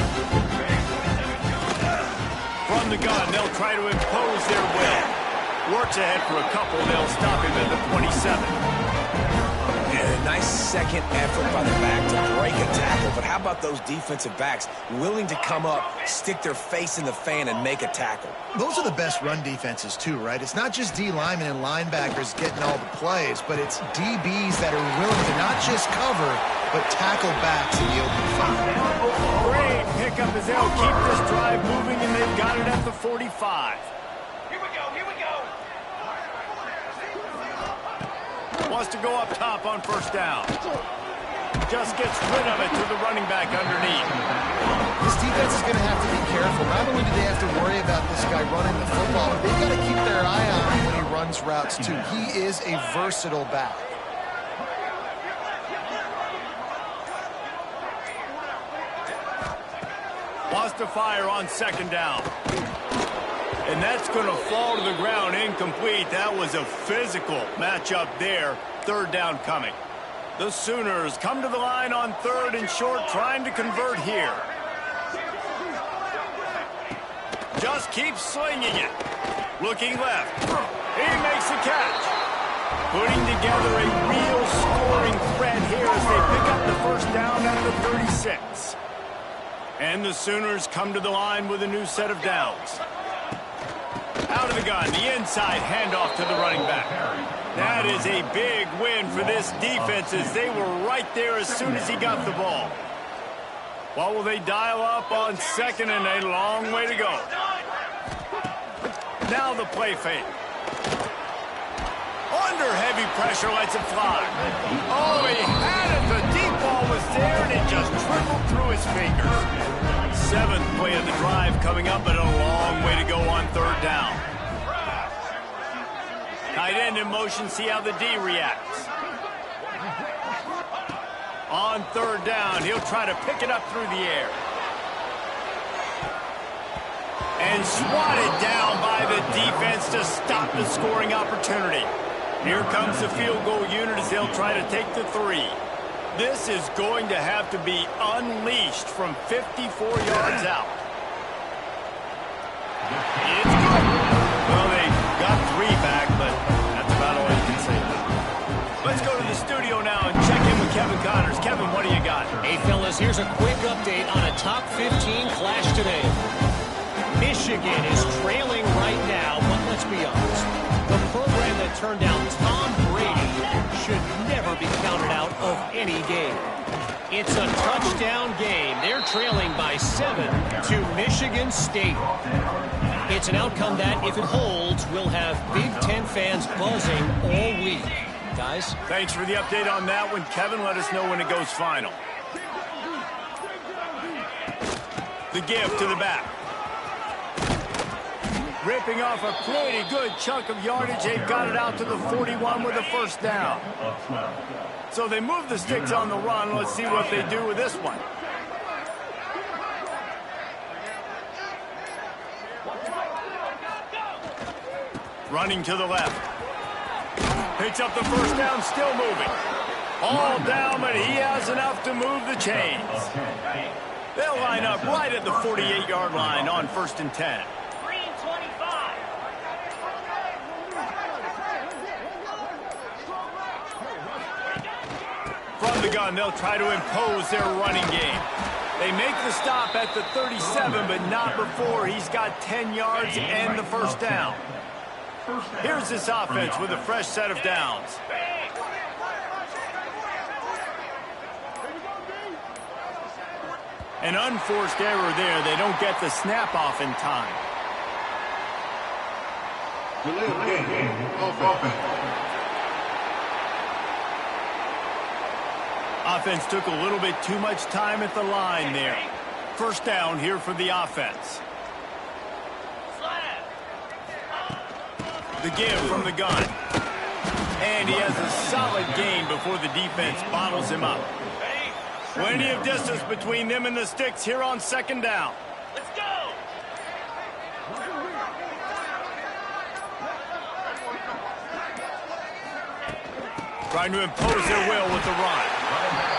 From the gun, they'll try to impose their will. Works ahead for a couple. They'll stop him at the 27. Yeah, nice second effort by the back to break a tackle, but how about those defensive backs willing to come up, stick their face in the fan, and make a tackle? Those are the best run defenses too, right? It's not just D linemen and linebackers getting all the plays, but it's DBs that are willing to not just cover, but tackle backs in the open field. Great pickup as they'll keep this drive moving, and they've got it at the 45. Wants to go up top on first down. Just gets rid of it to the running back underneath. This defense is going to have to be careful. Not only do they have to worry about this guy running the football, but they've got to keep their eye on him when he runs routes too. He is a versatile back. Wants to fire on second down. And that's going to fall to the ground incomplete. That was a physical matchup there. 3rd down coming. The Sooners come to the line on 3rd and short, trying to convert here. Just keeps slinging it. Looking left. He makes the catch. Putting together a real scoring threat here as they pick up the first down at the 36. And the Sooners come to the line with a new set of downs. Out of the gun, the inside handoff to the running back. That is a big win for this defense as they were right there as soon as he got the ball. What will they dial up on second and a long way to go? Now the play fake. Under heavy pressure, lets it fly. Oh, he had it. The deep ball was there, and it just trickled through his fingers. 7th play of the drive coming up, but a long way to go on 3rd down. Tight end in motion, see how the D reacts. On 3rd down, he'll try to pick it up through the air. And swatted down by the defense to stop the scoring opportunity. Here comes the field goal unit as they'll try to take the 3. This is going to have to be unleashed from 54 yards out. It's good. Well, they got 3 back, but that's about all you can say about it. Let's go to the studio now and check in with Kevin Connors. Kevin, what do you got? Hey, fellas, here's a quick update on a top 15 clash today. Michigan is trailing right now, but let's be honest. The program that turned down Tom Brady should never be counted out of any game. It's a touchdown game. They're trailing by 7 to Michigan State. It's an outcome that, if it holds, will have Big Ten fans buzzing all week. Guys? Thanks for the update on that one, Kevin. Let us know when it goes final. The give to the back. Ripping off a pretty good chunk of yardage. They've got it out to the 41 with a 1st down. So they move the sticks on the run. Let's see what they do with this one. Running to the left. Picks up the 1st down, still moving. All down, but he has enough to move the chains. They'll line up right at the 48-yard line on 1st and 10. From the gun, they'll try to impose their running game. They make the stop at the 37, but not before he's got 10 yards and the 1st down. Here's this offense with a fresh set of downs. An unforced error there. They don't get the snap off in time. Offense took a little bit too much time at the line there. 1st down here for the offense. The give from the gun. And he has a solid gain before the defense bottles him up. Plenty of distance between them and the sticks here on 2nd down. Let's go! Trying to impose their will with the run.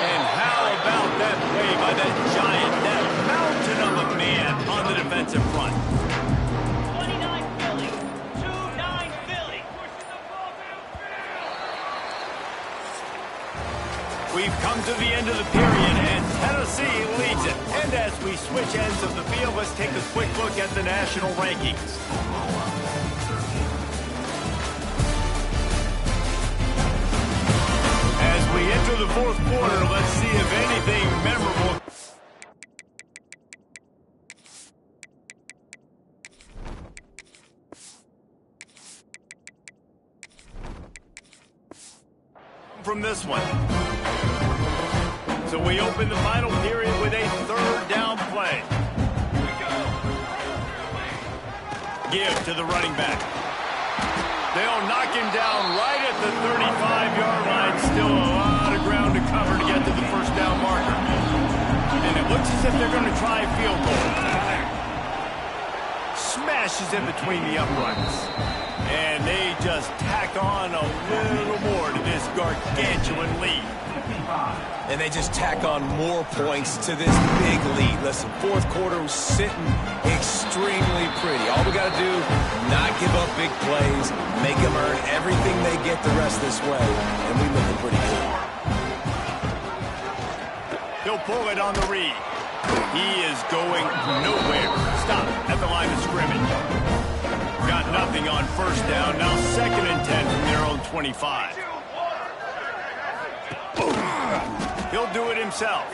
And how about that play by that giant, that mountain of a man on the defensive front? 29 Philly, 2-9 Philly. We've come to the end of the period, and Tennessee leads it. And as we switch ends of the field, let's take a quick look at the national rankings. As we enter the 4th quarter, let's see if anything memorable. From this one. So we open the final period with a 3rd down play. Give to the running back. They'll knock him down right at the 35-yard line. Still a lot of ground to cover to get to the 1st down marker. And it looks as if they're going to try a field goal. Smashes in between the uprights. And they just tack on a little more to this gargantuan lead. And they just tack on more points to this big lead. Listen, 4th quarter was sitting extremely pretty. All we got to do, not give up big plays, make them earn everything they get the rest this way, and we looking pretty good. He'll pull it on the read. He is going nowhere. Stop at the line of scrimmage. Got nothing on first down. Now 2nd and 10 from their own 25. He'll do it himself.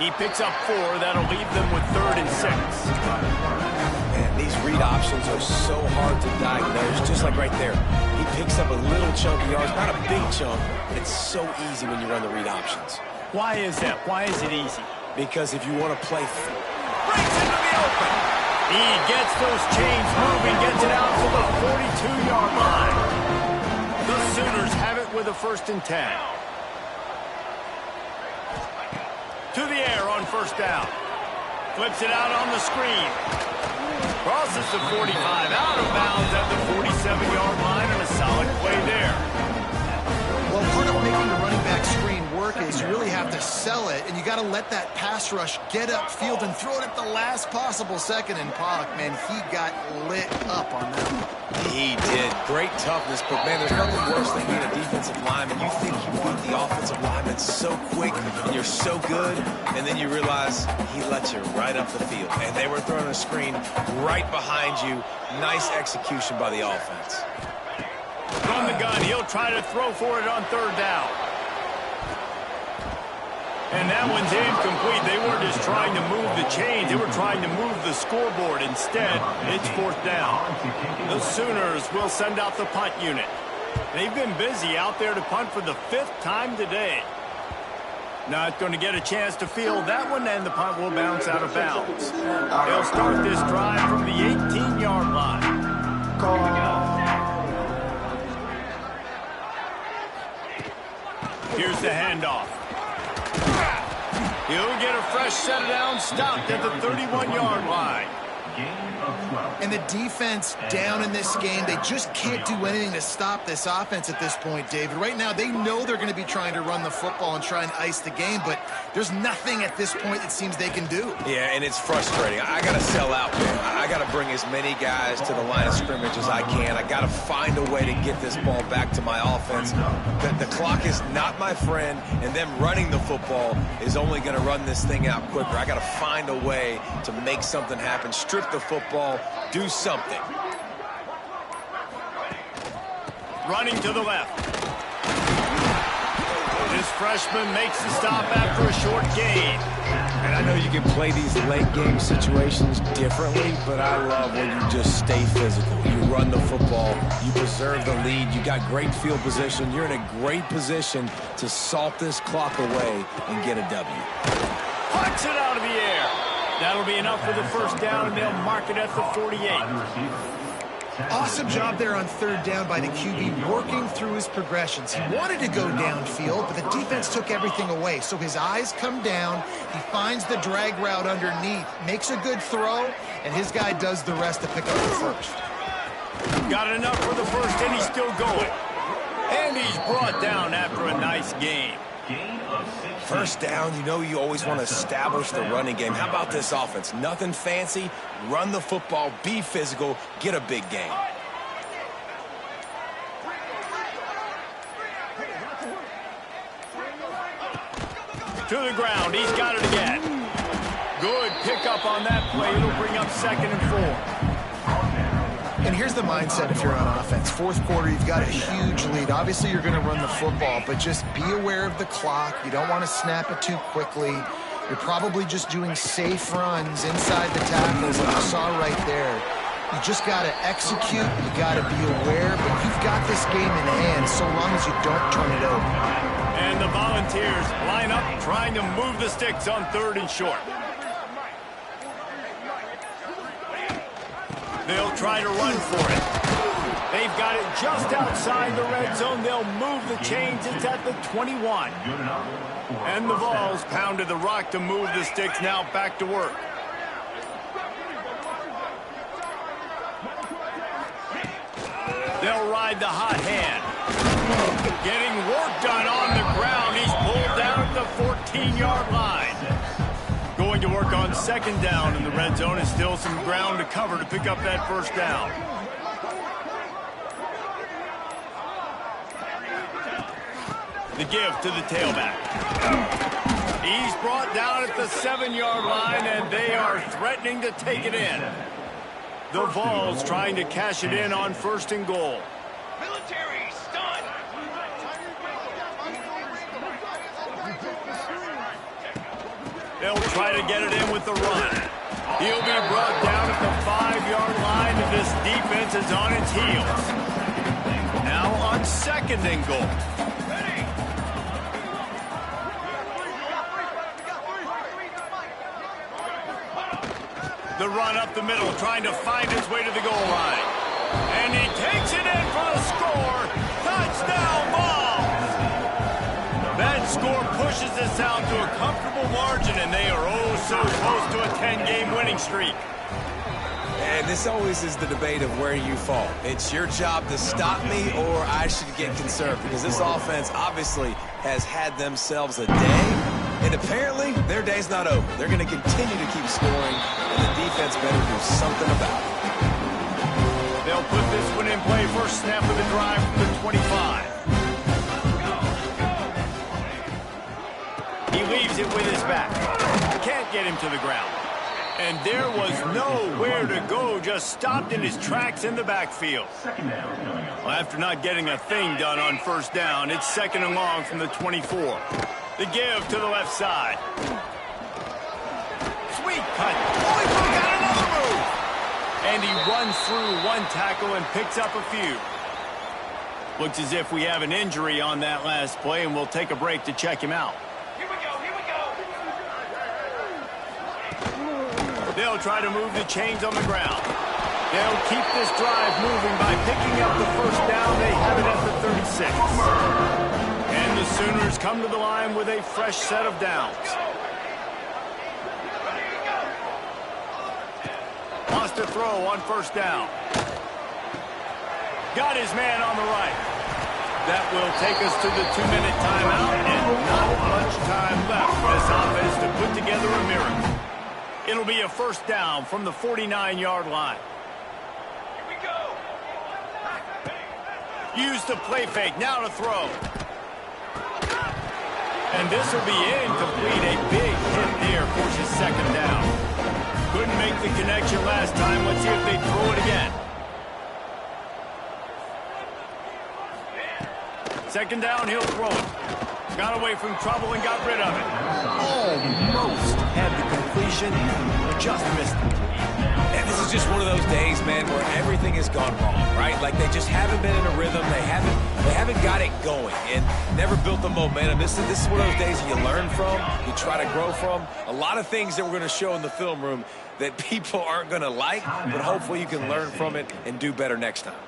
He picks up 4. That'll leave them with 3rd and 6. Man, these read options are so hard to diagnose. Just like right there. He picks up a little chunk of yards. Not a big chunk, but it's so easy when you run the read options. Why is that? Why is it easy? Because if you want to play... Breaks into the open. He gets those chains moving, gets it out to the 42-yard line. The Sooners have it with a 1st and 10. To the air on 1st down. Flips it out on the screen. Crosses the 45, out of bounds at the 47-yard line, and a solid play there. Well, part of making the running back screen work is you really have to sell it, and you got to let that pass rush get upfield and throw it at the last possible second. And Pollock, man, he got lit up on that one. He did. Great toughness, but, man, there's nothing worse than being a defensive lineman. You think you want the offensive lineman so quick, and you're so good, and then you realize he lets you right up the field. And they were throwing a screen right behind you. Nice execution by the offense. From the gun, he'll try to throw for it on 3rd down. And that one's incomplete. They weren't just trying to move the chains. They were trying to move the scoreboard. Instead, it's 4th down. The Sooners will send out the punt unit. They've been busy out there to punt for the 5th time today. Not going to get a chance to field that one, and the punt will bounce out of bounds. They'll start this drive from the 18-yard line. Here's the handoff. He'll get a fresh set down, stopped at the 31-yard line. And the defense down in this game, they just can't do anything to stop this offense at this point, David. Right now, they know they're going to be trying to run the football and try and ice the game, but there's nothing at this point it seems they can do. Yeah, and it's frustrating. I got to sell out, man. I got to bring as many guys to the line of scrimmage as I can. I got to find a way to get this ball back to my offense. The clock is not my friend, and them running the football is only going to run this thing out quicker. I got to find a way to make something happen, strip the football, do something. Running to the left. This freshman makes the stop after a short gain. And I know you can play these late game situations differently, but I love when you just stay physical. You run the football, you preserve the lead, you got great field position, you're in a great position to salt this clock away and get a W. Puts it out of the air. That'll be enough for the 1st down, and they'll mark it at the 48. Awesome job there on 3rd down by the QB, working through his progressions. He wanted to go downfield, but the defense took everything away. So his eyes come down, he finds the drag route underneath, makes a good throw, and his guy does the rest to pick up the 1st. Got enough for the 1st, and he's still going. And he's brought down after a nice game. 1st down, you know you always want to establish the running game. How about this offense? Nothing fancy. Run the football, be physical, get a big gain. To the ground, he's got it again. Good pickup on that play. It'll bring up 2nd and 4. And here's the mindset if you're on offense. 4th quarter, you've got a huge lead. Obviously, you're going to run the football, but just be aware of the clock. You don't want to snap it too quickly. You're probably just doing safe runs inside the tackles, like you saw right there. You just got to execute. You got to be aware, but you've got this game in hand so long as you don't turn it over. And the Volunteers line up trying to move the sticks on 3rd and short. They'll try to run for it. They've got it just outside the red zone. They'll move the chains. It's at the 21. And the Vols pounded the rock to move the sticks. Now back to work. They'll ride the hot hand. Getting work done on the ground. He's pulled down at the 14-yard line. Going to work on 2nd down in the red zone, and still some ground to cover to pick up that 1st down. The give to the tailback. He's brought down at the 7-yard line, and they are threatening to take it in. The Vols trying to cash it in on 1st and goal. Military stun. They'll try to get it in with the run. He'll be brought down at the 5-yard line, and this defense is on its heels. Now on 2nd and goal. The run up the middle, trying to find his way to the goal line. And he takes it in for the score. Touchdown, Vols! That score pushes us out to a comfortable margin, and they are oh so close to a 10-game winning streak. And this always is the debate of where you fall. It's your job to stop me, or I should get conserved, because this offense obviously has had themselves a day, and apparently their day's not over. They're going to continue to keep scoring, and the defense better do something about it. They'll put this one in play. First snap of the drive from the 25. He leaves it with his back. Can't get him to the ground. And there was nowhere to go, just stopped in his tracks in the backfield. Well, after not getting a thing done on 1st down, it's 2nd and long from the 24. The give to the left side. Sweet cut. Oh, he broke out another move. And he runs through one tackle and picks up a few. Looks as if we have an injury on that last play, and we'll take a break to check him out. Here we go, here we go. They'll try to move the chains on the ground. They'll keep this drive moving by picking up the 1st down. They have it at the 36. And the Sooners come to the line with a fresh set of downs. Lost a throw on 1st down. Got his man on the right. That will take us to the 2-minute timeout, and not much time left for this offense to put together a miracle. It'll be a 1st down from the 49-yard line. Here we go. Use the play fake, now to throw. And this will be incomplete. A big hit there forces 2nd down. Couldn't make the connection last time. Let's see if they throw it again. 2nd down, he'll throw it. Got away from trouble and got rid of it. Almost had the completion, just missed it. And this is just one of those days, man, where everything has gone wrong, right? Like they just haven't been in a rhythm. They haven't got it going and never built the momentum. This is one of those days you learn from, you try to grow from. A lot of things that we're going to show in the film room that people aren't going to like, but hopefully you can learn from it and do better next time.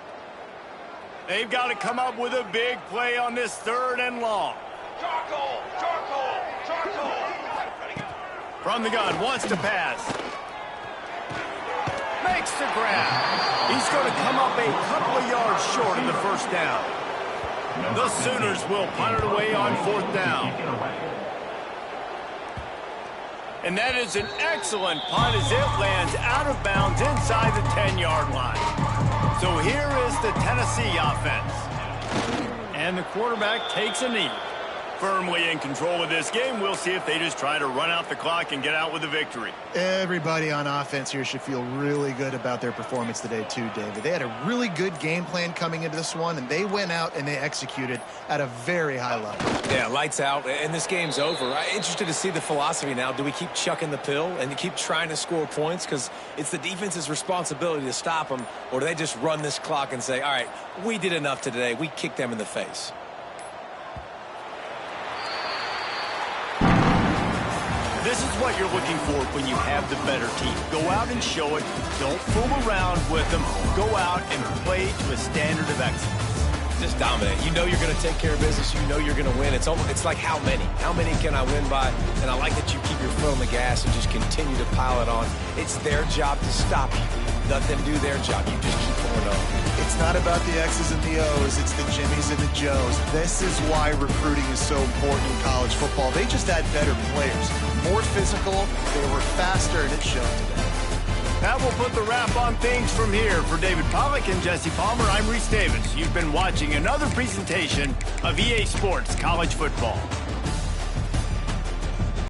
They've got to come up with a big play on this 3rd and long. Charcoal, charcoal, charcoal. From the gun, wants to pass. Makes the grab. He's going to come up a couple of yards short of the 1st down. The Sooners will punt it away on 4th down. And that is an excellent punt as it lands out of bounds inside the 10-yard line. So here is the Tennessee offense. And the quarterback takes a knee. Firmly in control of this game. We'll see if they just try to run out the clock and get out with a victory. Everybody on offense here should feel really good about their performance today too, David. They had a really good game plan coming into this one, and they went out and they executed at a very high level. Yeah, lights out, and this game's over. I'm interested to see the philosophy now. Do we keep chucking the pill and keep trying to score points because it's the defense's responsibility to stop them, or do they just run this clock and say, all right, we did enough today. We kicked them in the face. This is what you're looking for when you have the better team. Go out and show it. Don't fool around with them. Go out and play to a standard of excellence. Just dominate. You know you're going to take care of business. You know you're going to win. It's like how many? How many can I win by? And I like that you keep your foot on the gas and just continue to pile it on. It's their job to stop you. Let them do their job. You just keep going on. It's not about the X's and the O's. It's the Jimmies and the Joes. This is why recruiting is so important in college football. They just had better players. More physical. They were faster, and it showed today. That will put the wrap on things from here. For David Pollack and Jesse Palmer, I'm Reese Davis. You've been watching another presentation of EA Sports College Football.